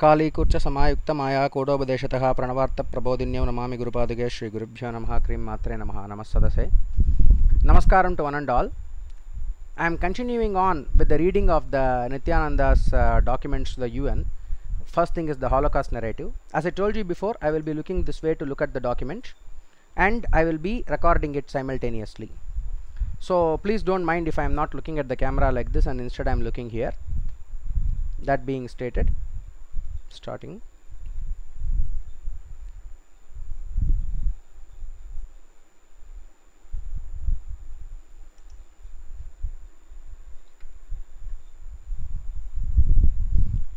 कालीकुर्च समायुक्त माया कोडोपदेशतः प्रणवार्थ नमामि गुरुपादुके श्री गुरुभ्यो नमः क्रीं मात्रे नमः नमस्सदसे Namaskaram to one and all. I am continuing on with the reading of the Nityananda's documents to the UN. First thing is the Holocaust narrative. As I told you before, I will be looking this way to look at the document and I will be recording it simultaneously. So please don't mind if I am not looking at the camera like this and instead I am looking here. That being stated, starting.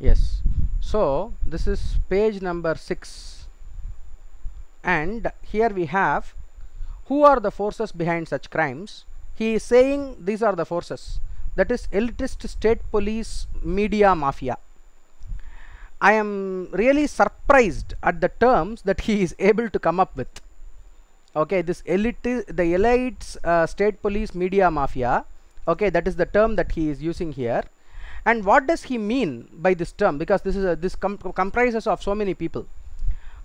Yes, so this is page number 6 and here we have who are the forces behind such crimes. He is saying these are the forces, that is elitist state police media mafia. I am really surprised at the terms that he is able to come up with. Okay, this elite, the elites state police media mafia, okay, that is the term that he is using here. And what does he mean by this term? Because this is comprises of so many people.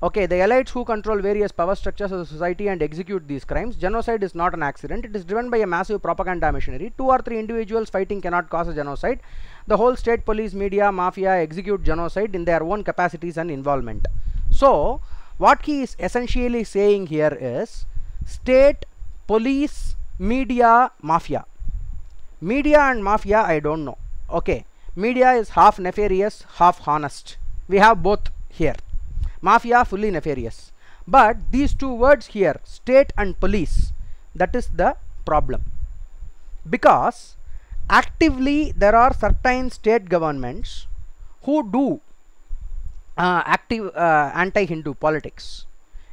Okay, the elites who control various power structures of the society and execute these crimes. Genocide is not an accident. It is driven by a massive propaganda machinery. 2 or 3 individuals fighting cannot cause a genocide. The whole state police media mafia execute genocide in their own capacities and involvement. So what he is essentially saying here is state police media mafia. Media and mafia, I don't know. Okay, media is half nefarious, half honest. We have both here. Mafia fully nefarious. But these two words here, state and police, that is the problem. Because actively there are certain state governments who do active anti-Hindu politics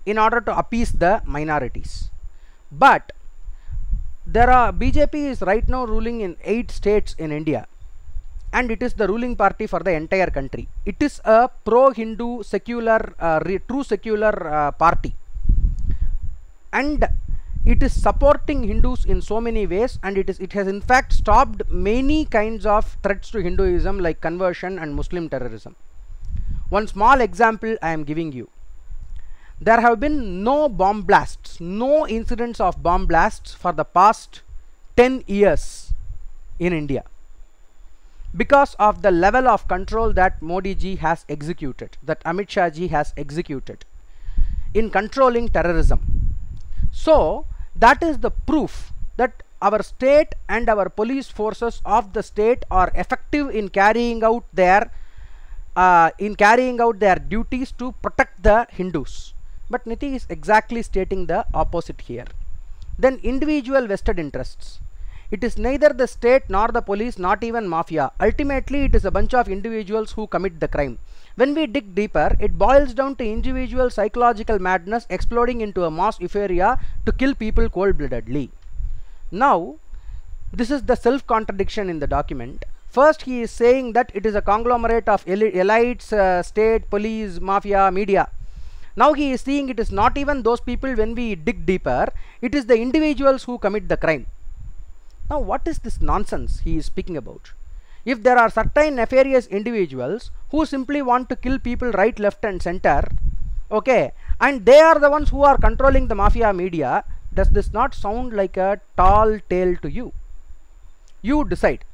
in order to appease the minorities. But there are BJP is right now ruling in 8 states in India. And it is the ruling party for the entire country. It is a pro-Hindu secular, true secular party, and it is supporting Hindus in so many ways, and it has in fact stopped many kinds of threats to Hinduism like conversion and Muslim terrorism. One small example I am giving you. There have been no bomb blasts, no incidents of bomb blasts for the past 10 years in India, because of the level of control that Modi ji has executed, that Amit Shah ji has executed in controlling terrorism. So that is the proof that our state and our police forces of the state are effective in carrying out their duties to protect the Hindus. But Niti is exactly stating the opposite here. Then individual vested interests. It is neither the state nor the police, not even mafia. Ultimately, it is a bunch of individuals who commit the crime. When we dig deeper, it boils down to individual psychological madness exploding into a mass euphoria to kill people cold-bloodedly. Now, this is the self-contradiction in the document. First, he is saying that it is a conglomerate of elites, state, police, mafia, media. Now he is saying it is not even those people. When we dig deeper, it is the individuals who commit the crime. Now what is this nonsense he is speaking about? If there are certain nefarious individuals who simply want to kill people right, left and center, okay, and they are the ones who are controlling the mafia media, does this not sound like a tall tale to you? You decide.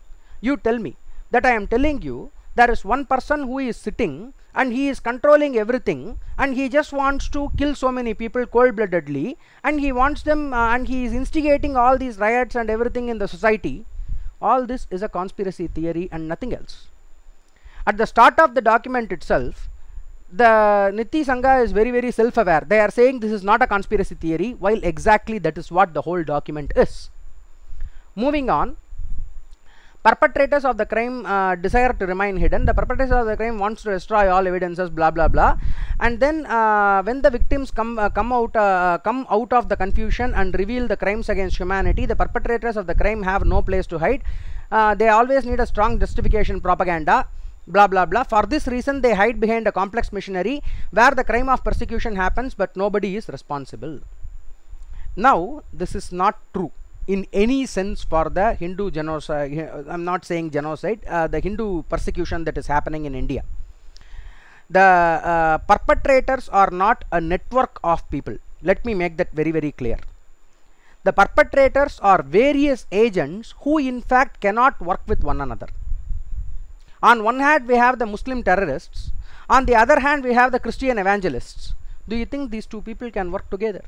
You tell me. That I am telling you, there is one person who is sitting and he is controlling everything and he just wants to kill so many people cold-bloodedly, and he wants them and he is instigating all these riots and everything in the society. All this is a conspiracy theory and nothing else. At the start of the document itself, the Niti Sangha is very self-aware. They are saying this is not a conspiracy theory, while exactly that is what the whole document is. Moving on. Perpetrators of the crime desire to remain hidden. The perpetrators of the crime wants to destroy all evidences, blah blah blah. And then when the victims come out of the confusion and reveal the crimes against humanity, the perpetrators of the crime have no place to hide. They always need a strong justification, propaganda, blah blah blah. For this reason, they hide behind a complex machinery where the crime of persecution happens, but nobody is responsible. Now, this is not true in any sense for the Hindu genocide. I am not saying genocide, the Hindu persecution that is happening in India. the perpetrators are not a network of people. Let me make that very clear. The perpetrators are various agents who in fact cannot work with one another. On one hand we have the Muslim terrorists, on the other hand we have the Christian evangelists. Do you think these two people can work together?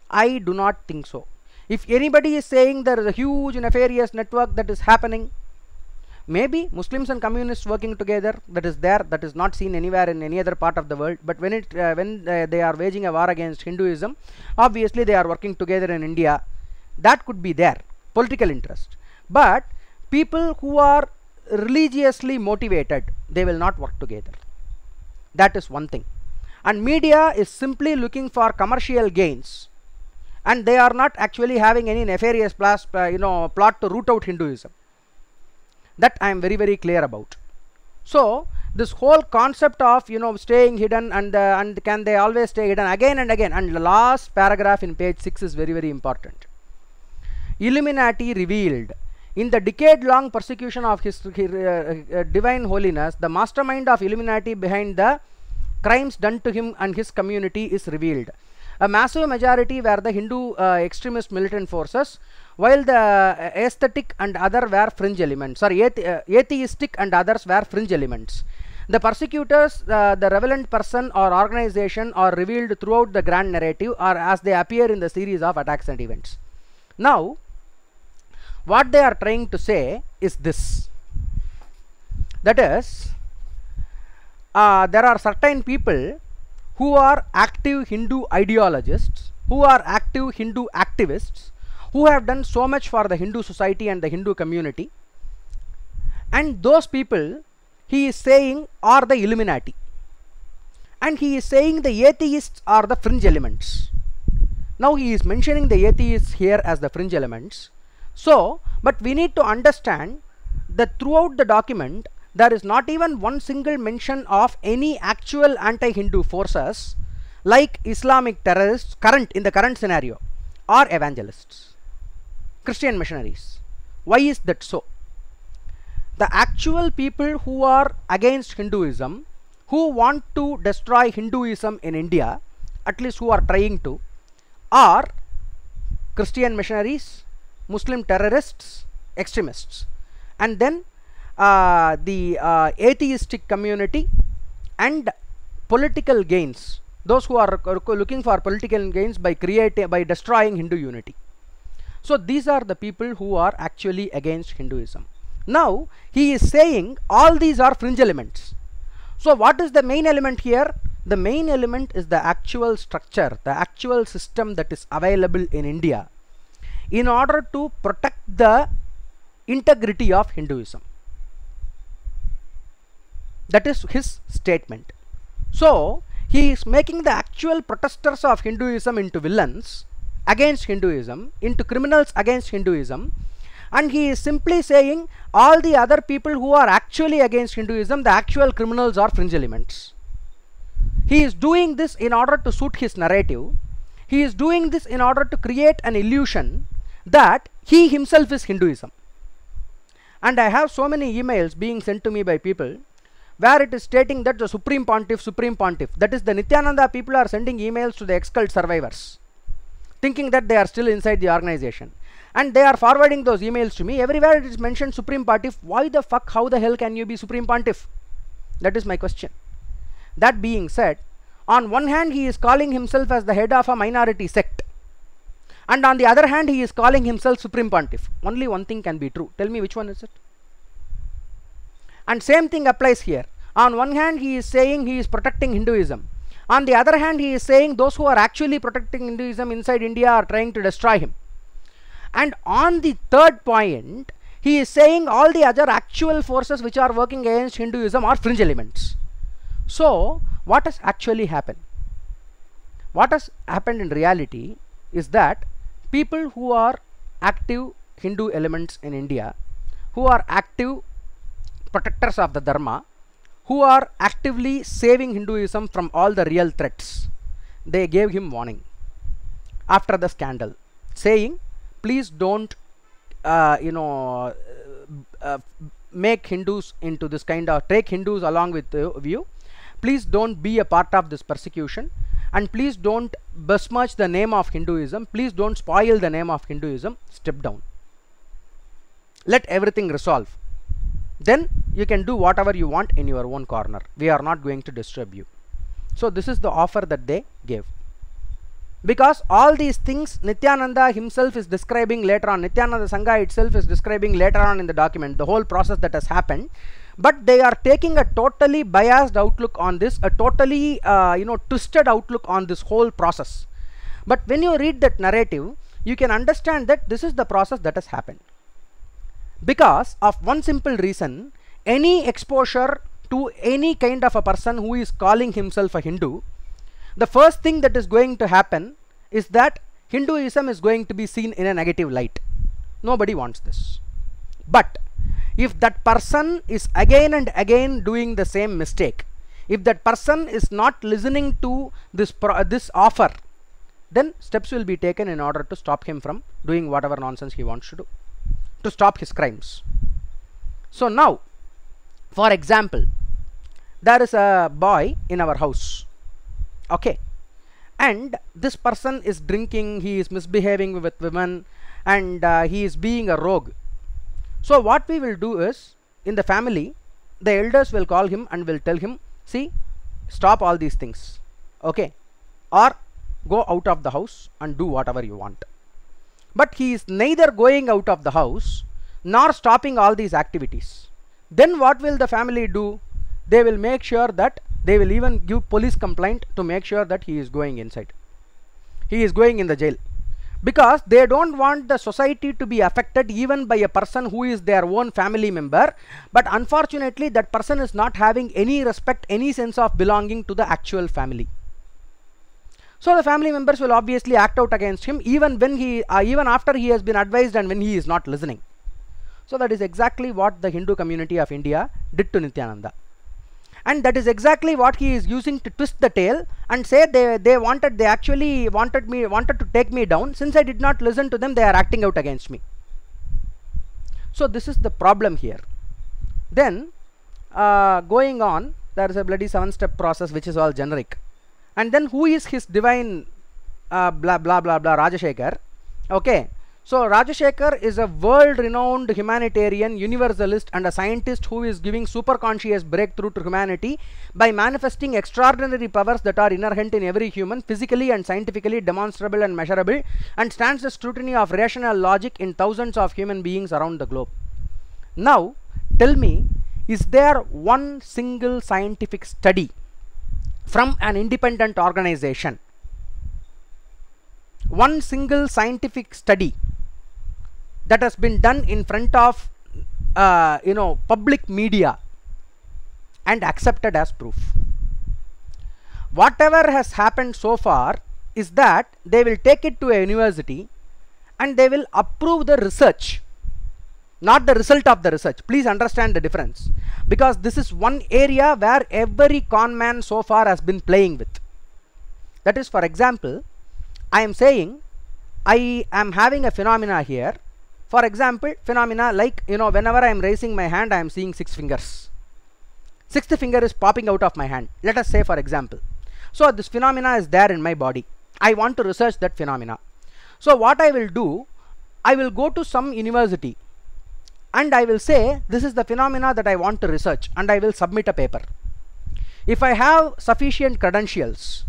I do not think so. If anybody is saying there is a huge nefarious network that is happening, maybe Muslims and communists working together, that is there, that is not seen anywhere in any other part of the world. But when they are waging a war against Hinduism, obviously they are working together in India. That could be there, political interest. But people who are religiously motivated, they will not work together. That is one thing. And media is simply looking for commercial gains, and they are not actually having any nefarious plot to root out Hinduism. That I am very clear about. So this whole concept of staying hidden and can they always stay hidden again and again, and the last paragraph in page 6 is very important. Illuminati revealed. In the decade-long persecution of his divine holiness, the mastermind of Illuminati behind the crimes done to him and his community is revealed. A massive majority were the Hindu extremist militant forces, while the aesthetic and other were fringe elements. Sorry, atheistic and others were fringe elements. The persecutors, the relevant person or organization are revealed throughout the grand narrative or as they appear in the series of attacks and events. Now, what they are trying to say is this. That is, there are certain people who are active Hindu ideologists, who are active Hindu activists, who have done so much for the Hindu society and the Hindu community, and those people he is saying are the Illuminati, and he is saying the atheists are the fringe elements. Now he is mentioning the atheists here as the fringe elements. So, but we need to understand that throughout the document there is not even one single mention of any actual anti-Hindu forces like Islamic terrorists in the current scenario, or evangelists, Christian missionaries. Why is that so? The actual people who are against Hinduism, who want to destroy Hinduism in India, at least who are trying to, are Christian missionaries, Muslim terrorists, extremists, and then the atheistic community and political gains, those who are looking for political gains by destroying Hindu unity. So these are the people who are actually against Hinduism. Now he is saying all these are fringe elements. So what is the main element here? The main element is the actual structure, the actual system that is available in India in order to protect the integrity of Hinduism. That is his statement. So he is making the actual protesters of Hinduism into villains against Hinduism, into criminals against Hinduism, and he is simply saying all the other people who are actually against Hinduism, the actual criminals are fringe elements. He is doing this in order to suit his narrative. He is doing this in order to create an illusion that he himself is Hinduism. And I have so many emails being sent to me by people where it is stating that the Supreme Pontiff, that is the Nityananda people, are sending emails to the ex-cult survivors, thinking that they are still inside the organization, and they are forwarding those emails to me. Everywhere it is mentioned Supreme Pontiff. Why the fuck, how the hell can you be Supreme Pontiff? That is my question. That being said, on one hand he is calling himself as the head of a minority sect, and on the other hand he is calling himself Supreme Pontiff. Only one thing can be true. Tell me which one is it? And same thing applies here. On one hand he is saying he is protecting Hinduism. On the other hand he is saying those who are actually protecting Hinduism inside India are trying to destroy him. And on the third point, he is saying all the other actual forces which are working against Hinduism are fringe elements. So what has actually happened? What has happened in reality is that people who are active Hindu elements in India, who are active protectors of the Dharma, who are actively saving Hinduism from all the real threats, they gave him warning after the scandal, saying please don't make Hindus into this kind of, take Hindus along with you, please don't be a part of this persecution, and please don't besmirch the name of Hinduism, please don't spoil the name of Hinduism, step down. Let everything resolve. Then you can do whatever you want in your own corner. We are not going to disturb you. So this is the offer that they gave. Because all these things Nityananda himself is describing later on, Nityananda Sangha itself is describing later on in the document, the whole process that has happened. But they are taking a totally biased outlook on this, a totally twisted outlook on this whole process. But when you read that narrative, you can understand that this is the process that has happened. Because of one simple reason, any exposure to any kind of a person who is calling himself a Hindu, the first thing that is going to happen is that Hinduism is going to be seen in a negative light. Nobody wants this. But if that person is again and again doing the same mistake, if that person is not listening to this offer, then steps will be taken in order to stop him from doing whatever nonsense he wants to do, to stop his crimes. So now, for example, there is a boy in our house, okay, and this person is drinking, he is misbehaving with women, and he is being a rogue. So what we will do is, in the family, the elders will call him and will tell him, see, stop all these things, okay, or go out of the house and do whatever you want. But he is neither going out of the house nor stopping all these activities. Then what will the family do? They will make sure that they will even give police complaint to make sure that he is going inside. He is going in the jail. Because they don't want the society to be affected even by a person who is their own family member. But unfortunately, that person is not having any respect, any sense of belonging to the actual family. So the family members will obviously act out against him even when even after he has been advised and when he is not listening. So that is exactly what the Hindu community of India did to Nityananda. And that is exactly what he is using to twist the tail and say they actually wanted to take me down. Since I did not listen to them, they are acting out against me. So this is the problem here. Then going on, there is a bloody 7-step process which is all generic. And then who is his divine blah blah blah blah Rajashekhar? Okay. So Rajashekhar is a world-renowned humanitarian, universalist and a scientist who is giving super-conscious breakthrough to humanity by manifesting extraordinary powers that are inherent in every human, physically and scientifically demonstrable and measurable, and stands the scrutiny of rational logic in thousands of human beings around the globe. Now, tell me, is there one single scientific study from an independent organization, one single scientific study that has been done in front of public media and accepted as proof? Whatever has happened so far is that they will take it to a university and they will approve the research, not the result of the research. Please understand the difference, because this is one area where every con man so far has been playing with. That is, for example, I am saying I am having a phenomena here. For example, phenomena like, whenever I am raising my hand, I am seeing 6 fingers. 6th finger is popping out of my hand. Let us say, for example. So this phenomena is there in my body. I want to research that phenomena. So what I will do, I will go to some university and I will say, this is the phenomena that I want to research, and I will submit a paper. If I have sufficient credentials,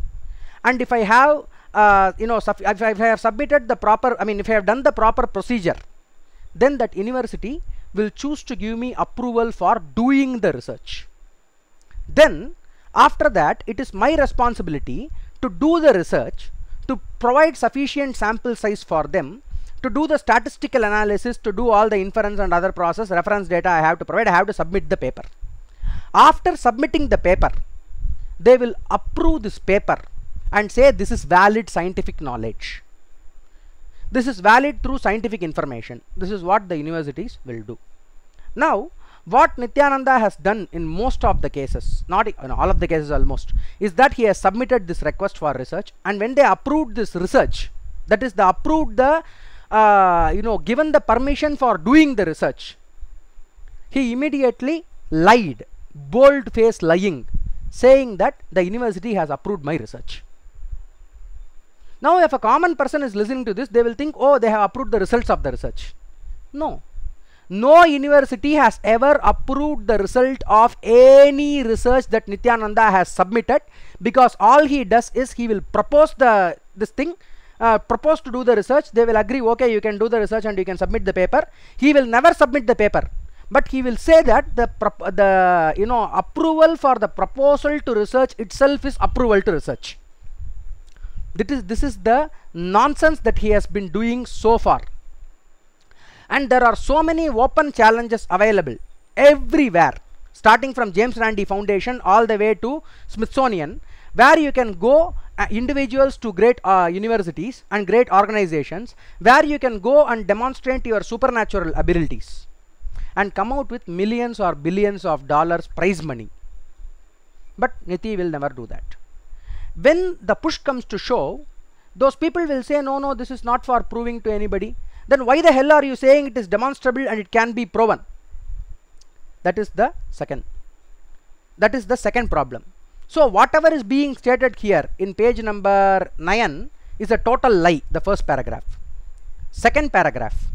and if I have if I have submitted the proper, if I have done the proper procedure, then that university will choose to give me approval for doing the research. Then after that, it is my responsibility to do the research, to provide sufficient sample size for them, to do the statistical analysis, to do all the inference and other process, reference data I have to provide. I have to submit the paper. After submitting the paper, they will approve this paper and say this is valid scientific knowledge. This is valid through scientific information. This is what the universities will do. Now, what Nityananda has done in most of the cases, not in all of the cases almost, is that he has submitted this request for research, and when they approved this research, that is, given the permission for doing the research, he immediately lied, bold-faced lying, saying that the university has approved my research. Now if a common person is listening to this, they will think, oh, they have approved the results of the research. No. No university has ever approved the result of any research that Nityananda has submitted, because all he does is he will propose propose to do the research. They will agree, okay, you can do the research and you can submit the paper. He will never submit the paper, but he will say that the approval for the proposal to research itself is approval to research. This is the nonsense that he has been doing so far. And there are so many open challenges available everywhere, starting from James Randi Foundation all the way to Smithsonian, where you can go, individuals to great universities and great organizations, where you can go and demonstrate your supernatural abilities and come out with millions or billions of dollars prize money. But Niti will never do that. When the push comes to shove, those people will say, no, this is not for proving to anybody. Then why the hell are you saying it is demonstrable and it can be proven? That is the second problem. So whatever is being stated here in page number 9 is a total lie, the first paragraph. Second paragraph.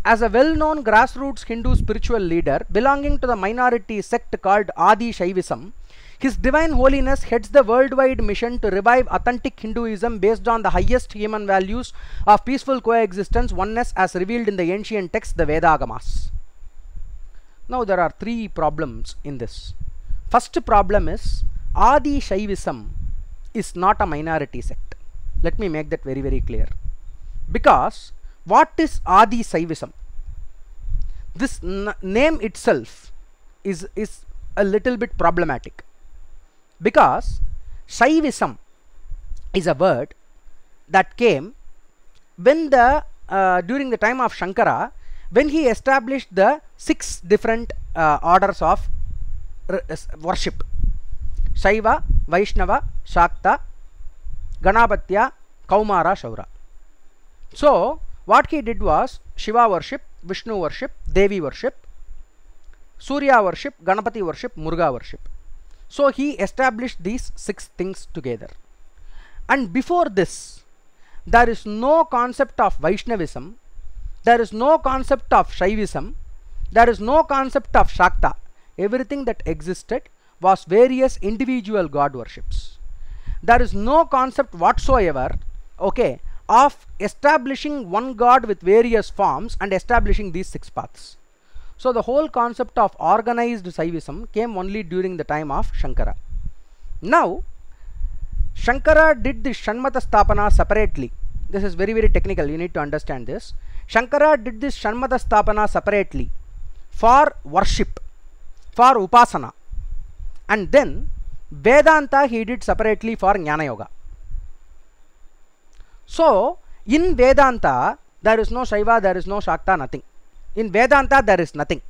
As a well-known grassroots Hindu spiritual leader belonging to the minority sect called Adi Shaivism, His Divine Holiness heads the worldwide mission to revive authentic Hinduism based on the highest human values of peaceful coexistence, oneness, as revealed in the ancient texts, the Vedagamas. Now there are three problems in this. First problem is, Adi Shaivism is not a minority sect. Let me make that very, very clear. Because what is Adi Shaivism? This name itself is a little bit problematic. Because Shaivism is a word that came when during the time of Shankara, when he established the 6 different orders of worship: Shaiva, Vaishnava, Shakta, Ganapatya, Kaumara, Shaura. So what he did was Shiva worship, Vishnu worship, Devi worship, Surya worship, Ganapati worship, Muruga worship. So he established these 6 things together. And before this, there is no concept of Vaishnavism, there is no concept of Shaivism, there is no concept of Shakta. Everything that existed was various individual god worships. There is no concept whatsoever, okay, of establishing one god with various forms and establishing these 6 paths. So the whole concept of organized Shaivism came only during the time of Shankara. Now Shankara did the Shanmata Sthapana separately. This is very, very technical, you need to understand this. Shankara did this Shanmata Sthapana separately for worship, for Upasana, and then Vedanta he did separately for Jnana Yoga. So in Vedanta there is no Shaiva, there is no Shakta, nothing. In Vedanta there is nothing,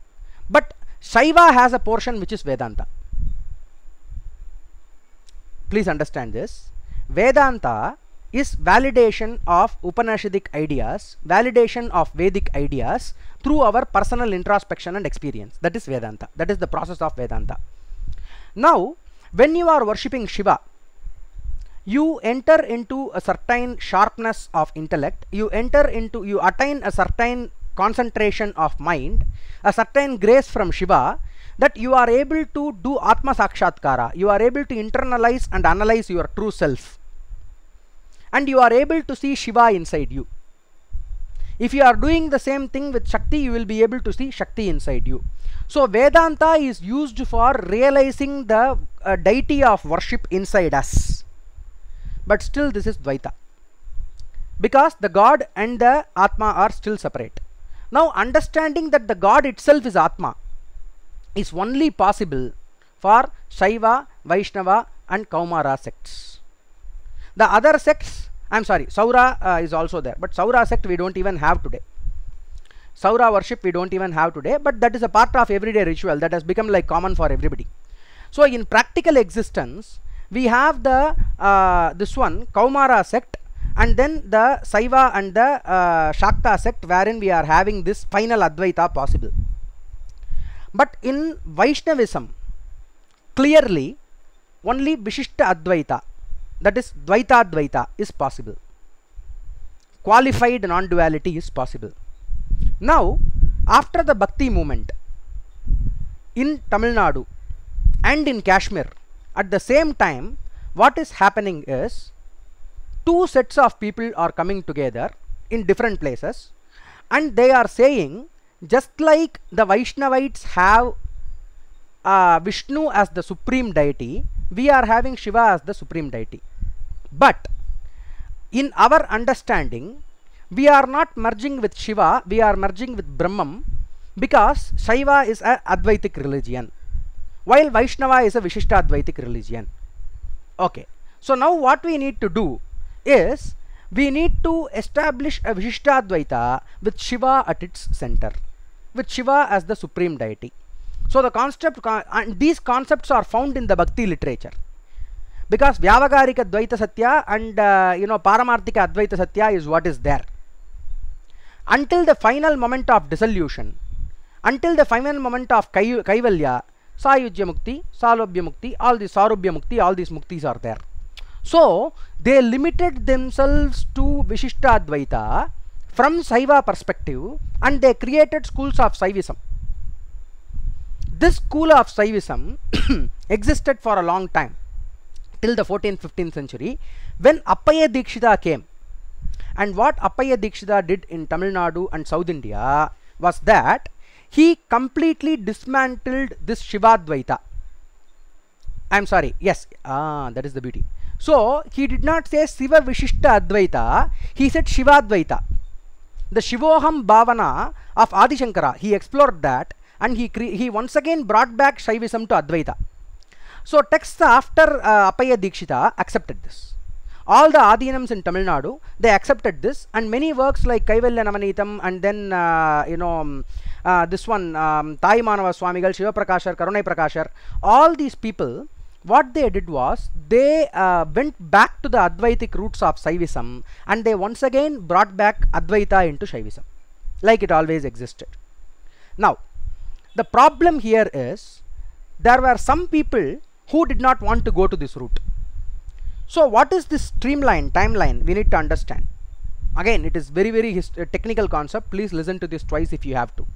but Shaiva has a portion which is Vedanta. Please understand this. Vedanta is validation of Upanishadic ideas, validation of Vedic ideas through our personal introspection and experience. That is Vedanta. That is the process of Vedanta. Now when you are worshipping Shiva, you enter into a certain sharpness of intellect, you attain a certain concentration of mind, a certain grace from Shiva, that you are able to do Atma Sakshatkara, you are able to internalize and analyze your true self, and you are able to see Shiva inside you. If you are doing the same thing with Shakti, you will be able to see Shakti inside you. So Vedanta is used for realizing the deity of worship inside us. But still this is Dvaita, because the God and the Atma are still separate. Now understanding that the God itself is Atma is only possible for Shaiva, Vaishnava and Kaumara sects. The other sects, I am sorry, Saura is also there, but Saura sect we don't even have today. Saura worship we don't even have today, but that is a part of everyday ritual that has become like common for everybody. So in practical existence, we have the this one Kaumara sect, and then the Saiva and the Shakta sect, wherein we are having this final Advaita possible. But in Vaishnavism, clearly only Vishishta Advaita, that is Dvaita Advaita, is possible. Qualified non-duality is possible. Now, after the Bhakti movement in Tamil Nadu and in Kashmir, at the same time, what is happening is two sets of people are coming together in different places, and they are saying, just like the Vaishnavites have Vishnu as the supreme deity, we are having Shiva as the supreme deity. But in our understanding, we are not merging with Shiva, we are merging with Brahman, because Shaiva is a Advaitic religion, while Vaishnava is a Vishishta Advaitic religion. Okay, so now what we need to do is, we need to establish a Vishishta Advaita with Shiva at its center, with Shiva as the supreme deity. So the concept, and these concepts are found in the Bhakti literature, because Vyavagarika Advaita Satya and Paramarthika Advaita Satya is what is there. Until the final moment of dissolution, until the final moment of Kaivalya, Sayujya Mukti, Salobhya Mukti, all these Sarubhya Mukti, all these Muktis are there. So they limited themselves to Vishishta Advaita from Saiva perspective, and they created schools of Saivism. This school of Saivism existed for a long time, till the 14th, 15th century, when Appaya Dikshita came. And what Appaya Dikshita did in Tamil Nadu and South India was that he completely dismantled this Shivadvaita. I am sorry, yes, that is the beauty. So he did not say Siva Vishishta Advaita, he said Shivadvaita. The Shivoham Bhavana of Adi Shankara, he explored that, and he once again brought back Shaivism to Advaita. So texts after Appaya Dikshita accepted this. All the Adinams in Tamil Nadu, they accepted this, and many works like Kaivalya Navanitam, and then this one Thai Manava Swamigal, Shiva Prakashar, Karunai Prakashar, all these people, what they did was, they went back to the Advaitic roots of Saivism, and they once again brought back Advaita into Shaivism, like it always existed. Now, the problem here is, there were some people who did not want to go to this route. So what is this timeline? We need to understand. Again, it is very, very technical concept. Please listen to this twice if you have to.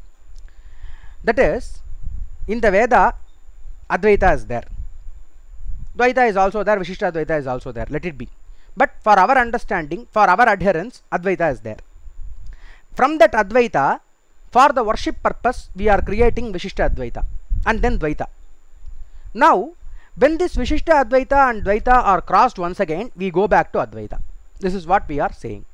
That is, in the Veda, Advaita is there. Dvaita is also there, Vishishta Advaita is also there. Let it be. But for our understanding, for our adherence, Advaita is there. From that Advaita, for the worship purpose, we are creating Vishishta Advaita and then Dvaita. Now, when this Vishishta Advaita and Dvaita are crossed once again, we go back to Advaita. This is what we are saying.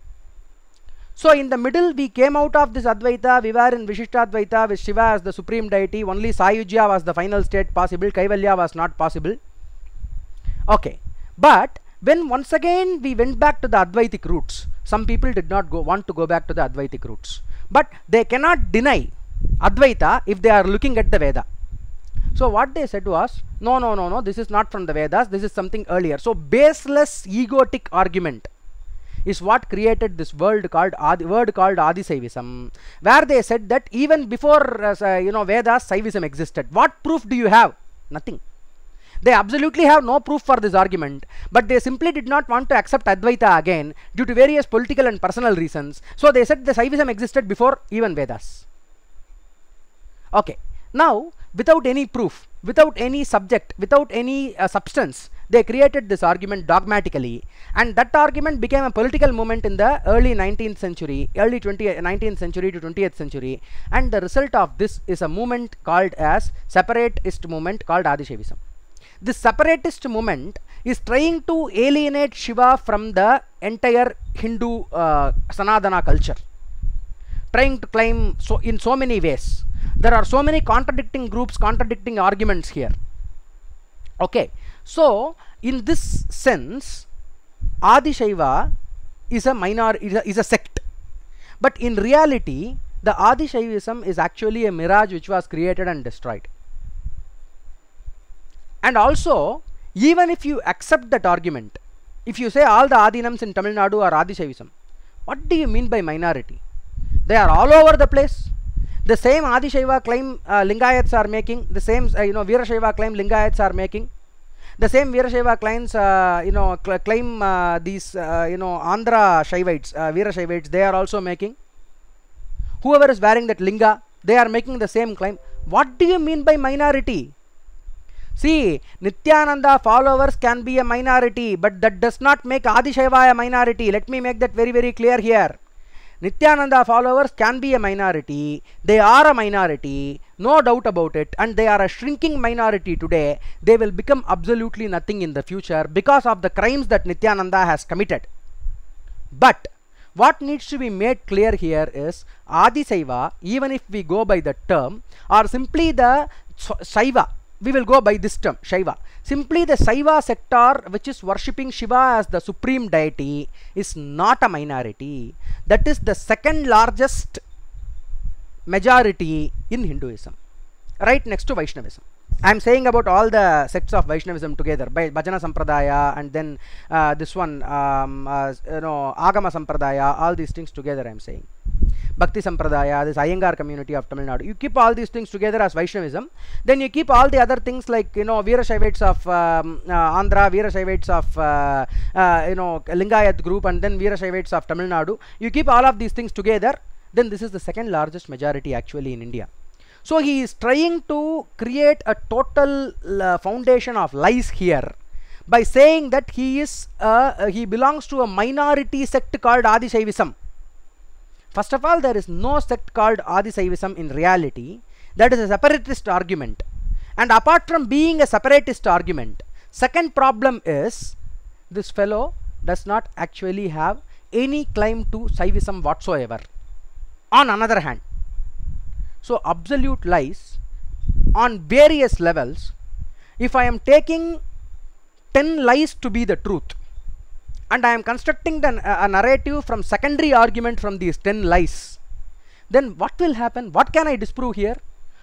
So in the middle, we came out of this Advaita, we were in Vishishta Advaita with Shiva as the supreme deity, only Sayujya was the final state possible, Kaivalya was not possible. Okay, but when once again we went back to the Advaitic roots, some people did not want to go back to the Advaitic roots, but they cannot deny Advaita if they are looking at the Veda. So what they said was, no, this is not from the Vedas, this is something earlier. So baseless egotic argument is what created this word called Adi-Saivism, where they said that even before Vedas, Saivism existed. What proof do you have? Nothing. They absolutely have no proof for this argument, but they simply did not want to accept Advaita again due to various political and personal reasons. So they said the Saivism existed before even Vedas. Okay, now without any proof, without any subject, without any substance, they created this argument dogmatically, and that argument became a political movement in the early 19th century, early 19th century to 20th century, and the result of this is a movement called as separatist movement called Adi-Shaivism. This separatist movement is trying to alienate Shiva from the entire Hindu Sanatana culture, trying to claim so in so many ways. There are so many contradicting groups, contradicting arguments here. Okay, so in this sense, Adi-Shaiva is a sect, but in reality, the Adi-Shaivism is actually a mirage which was created and destroyed. And also, even if you accept that argument, if you say all the Adinams in Tamil Nadu are Adi-Shaivism, what do you mean by minority? They are all over the place. The same Adi Shaiva claim Lingayats are making, the same Veerashaiva claim Lingayats are making, the same Veerashaiva claims claim these Andhra Shaivites, Veerashaivites, they are also making. Whoever is wearing that linga, they are making the same claim. What do you mean by minority? See, Nityananda followers can be a minority, but that does not make Adi Shaiva a minority. Let me make that very, very clear here. Nityananda followers can be a minority. They are a minority, no doubt about it, and they are a shrinking minority today. They will become absolutely nothing in the future because of the crimes that Nityananda has committed. But what needs to be made clear here is Adi Shaiva, even if we go by the term, or simply the Shaiva, we will go by this term, Shaiva. Simply the Shaiva sector which is worshipping Shiva as the supreme deity is not a minority. That is the second largest majority in Hinduism, right next to Vaishnavism. I am saying about all the sects of Vaishnavism together, by Bhajana Sampradaya and then this one, Agama Sampradaya, all these things together I am saying. Bhakti Sampradaya, this Iyengar community of Tamil Nadu. You keep all these things together as Vaishnavism, then you keep all the other things like Veerashaivites of Andhra, Veerashaivites of Lingayat group, and then Veerashaivites of Tamil Nadu. You keep all of these things together, then this is the second largest majority actually in India. So he is trying to create a total foundation of lies here by saying that he belongs to a minority sect called Adi Shaivism. First of all, there is no sect called Adi Shaivism in reality. That is a separatist argument. And apart from being a separatist argument, second problem is this fellow does not actually have any claim to Shaivism whatsoever. On another hand, so absolute lies on various levels. If I am taking 10 lies to be the truth, and I am constructing a narrative from secondary argument from these 10 lies, then what will happen? What can I disprove here?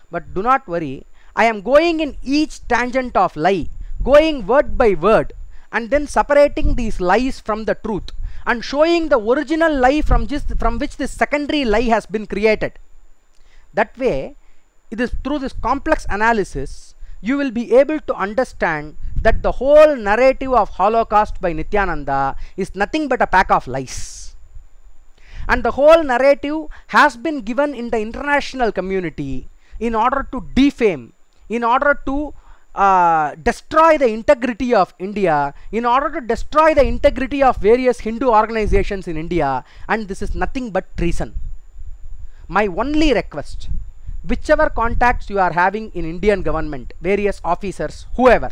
But do not worry, I am going in each tangent of lie, going word by word, and then separating these lies from the truth and showing the original lie from which this secondary lie has been created. That way, it is through this complex analysis you will be able to understand that the whole narrative of Holocaust by Nityananda is nothing but a pack of lies. And the whole narrative has been given in the international community in order to defame, in order to destroy the integrity of India, in order to destroy the integrity of various Hindu organizations in India, and this is nothing but treason. My only request, whichever contacts you are having in Indian government, various officers, whoever,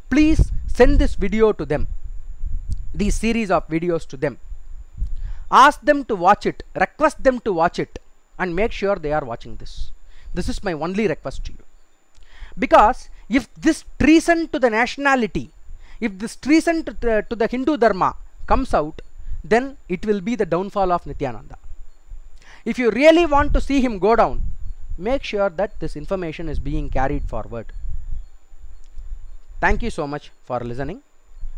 please send this video to them, these series of videos to them. Ask them to watch it, request them to watch it, and make sure they are watching this. This is my only request to you. Because if this treason to the nationality, if this treason to the Hindu Dharma comes out, then it will be the downfall of Nityananda. If you really want to see him go down, make sure that this information is being carried forward. Thank you so much for listening.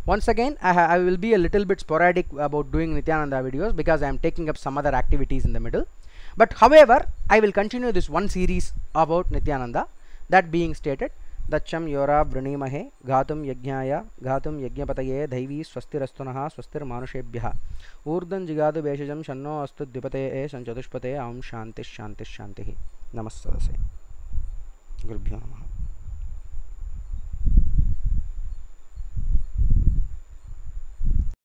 Once again, I will be a little bit sporadic about doing Nityananda videos because I am taking up some other activities in the middle. But however, I will continue this one series about Nityananda. That being stated, Dacham Yora Vranimahe Ghatum Yajnaya Ghatum Yajnapataye Dhaivi Swastirastunaha Swastir Manushebhyaha Urdan Jigadu Beshajam Shanno Astu Dipate Sanchatushpate Aum Shanti Shanti Shanti Namaste Gurubhyo Namaha.